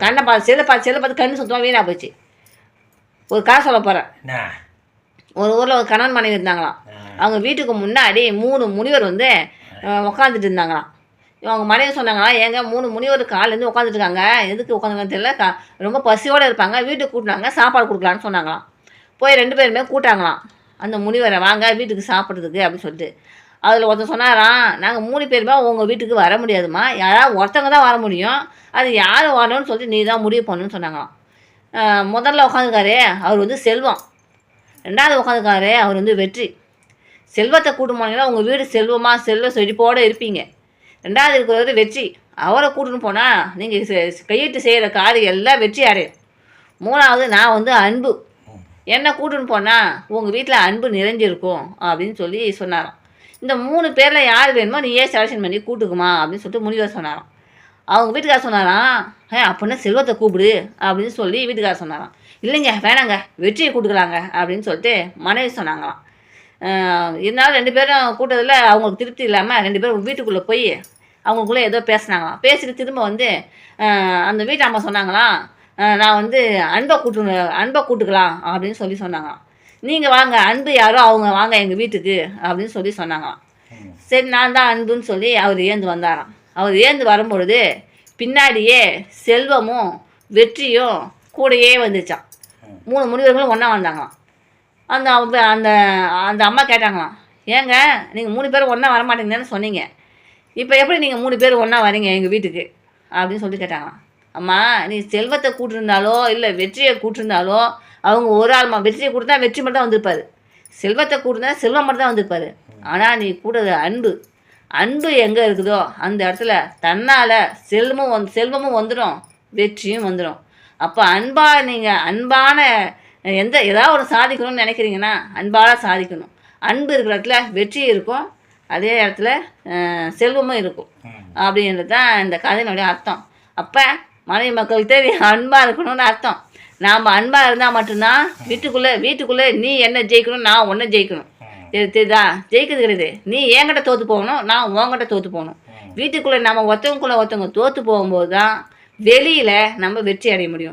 கண்ணை பார்த்து செல்லை பார்த்து கண்ணு சுத்தமாக வீணாக போச்சு. ஒரு கதை சொல்ல போகிறேன். ஒரு ஊரில் ஒரு கணவன் மனைவி இருந்தாங்களாம். அவங்க வீட்டுக்கு முன்னாடி 3 முனிவர் வந்து உட்காந்துட்டு இருந்தாங்களாம். அவங்க மனைவி சொன்னாங்களாம், ஏங்க 3 முனிவர் காலேருந்து உட்காந்துட்டு இருக்காங்க, எதுக்கு உட்காந்துருக்கான்னு தெரியல, ரொம்ப பசியோடு இருப்பாங்க, வீட்டுக்கு கூட்டினாங்க, சாப்பாடு கொடுக்கலான்னு சொன்னாங்களாம். போய் 2 பேருமே கூட்டாங்களாம் அந்த முனிவரை, வாங்க வீட்டுக்கு சாப்பிட்றதுக்கு அப்படின்னு சொல்லிட்டு. அதில் ஒருத்தர் சொன்னாராம், நாங்கள் 3 பேருமே உங்கள் வீட்டுக்கு வர முடியாதுமா, யாராவது ஒருத்தவங்க தான் வர முடியும், அது யார் வரணும்னு சொல்லிட்டு நீ தான் முடிவு பண்ணணும்னு சொன்னாங்களாம். முதல்ல உட்காந்துருக்காரு அவர் வந்து செல்வம், 2வது உட்காந்துருக்காரு அவர் வந்து வெற்றி. செல்வத்தை கூட்டு போனீங்கன்னா உங்கள் வீடு செல்வமாக செல்வ செழிப்போடு இருப்பீங்க. 2வது இருக்கிறவர் வெற்றி, அவரை கூட்டுன்னு போனால் நீங்கள் கையிட்டு செய்கிற காரியம் எல்லாம் வெற்றி அடையும். 3வது நான் வந்து அன்பு, என்னை கூட்டுன்னு போனால் உங்கள் வீட்டில் அன்பு நிறைஞ்சிருக்கும் அப்படின்னு சொல்லி சொன்னாராம். இந்த 3 பேரில் யார் வேணுமோ நீ ஏன் செலெக்ஷன் பண்ணி கூட்டுக்குமா அப்படின்னு சொல்லிட்டு முனிவர் சொன்னாராம். அவங்க வீட்டுக்கார சொன்னாராம், அப்படின்னா செல்வத்தை கூப்பிடு அப்படின்னு சொல்லி வீட்டுக்கார சொன்னாராம். இல்லைங்க வேணாங்க வெற்றியை கூட்டுக்கலாங்க அப்படின்னு சொல்லிட்டு மனைவி சொன்னாங்களாம். இருந்தாலும் 2 பேரும் கூட்டத்தில் அவங்களுக்கு திருப்தி இல்லாமல் 2 பேரும் வீட்டுக்குள்ளே போய் அவங்களுக்குள்ளே ஏதோ பேசினாங்களாம். பேசிட்டு திரும்ப வந்து அந்த வீட்டு அம்மா சொன்னாங்களாம், நான் வந்து அன்பை கூட்டுக்கலாம் அப்படின்னு சொல்லி சொன்னாங்களாம். நீங்கள் வாங்க, அன்பு யாரோ அவங்க வாங்க எங்கள் வீட்டுக்கு அப்படின்னு சொல்லி சொன்னாங்களாம். சரி நான் தான் அன்புன்னு சொல்லி அவர் ஏந்து வந்தாராம். அவர் ஏந்து வரும்பொழுது பின்னாடியே செல்வமும் வெற்றியும் கூடையே வந்துச்சான். 3 முனிவர்களும் ஒன்றா வந்தாங்களாம். அந்த அந்த அந்த அம்மா கேட்டாங்களாம், ஏங்க நீங்கள் 3 பேரும் ஒன்றா வரமாட்டீங்கன்னு சொன்னீங்க, இப்போ எப்படி நீங்கள் 3 பேர் ஒன்றா வரீங்க எங்கள் வீட்டுக்கு அப்படின்னு சொல்லி கேட்டாங்களாம். அம்மா நீ செல்வத்தை கூட்டிருந்தாலோ இல்லை வெற்றியை கூட்டிருந்தாலோ அவங்க ஒரு ஆள்மா, வெற்றியை கூட்டினா வெற்றி மட்டும் தான் வந்திருப்பார், செல்வத்தை கூட்டினா செல்வம் மட்டும் தான் வந்திருப்பார். ஆனால் நீ கூடுறது அன்பு, அன்பு எங்கே இருக்குதோ அந்த இடத்துல தன்னால் செல்வமும் வந்துடும் வெற்றியும் வந்துடும். அப்போ நீங்கள் அன்பான ஏதாவது ஒரு சாதிக்கணும்னு நினைக்கிறீங்கன்னா அன்பால் சாதிக்கணும். அன்பு இருக்கிற இடத்துல வெற்றி இருக்கும், அதே இடத்துல செல்வமும் இருக்கும் அப்படின்றது தான் இந்த கதையினுடைய அர்த்தம். அப்போ மனைவி மக்களுக்கு அன்பாக இருக்கணும்னு அர்த்தம். நாம் அன்பாக இருந்தால் மட்டும்தான் வீட்டுக்குள்ளே நீ என்ன ஜெயிக்கணும், நான் ஒன்றை ஜெயிக்கணும். தெரியுதா? ஜெயிக்கிறது கிடையாது, நீ என்கிட்ட தோற்று போகணும், நான் உங்ககிட்ட தோற்று போகணும். வீட்டுக்குள்ளே நம்ம ஒருத்தவங்க தோற்று போகும்போது தான் வெளியில் நம்ம வெற்றி அடைய முடியும்.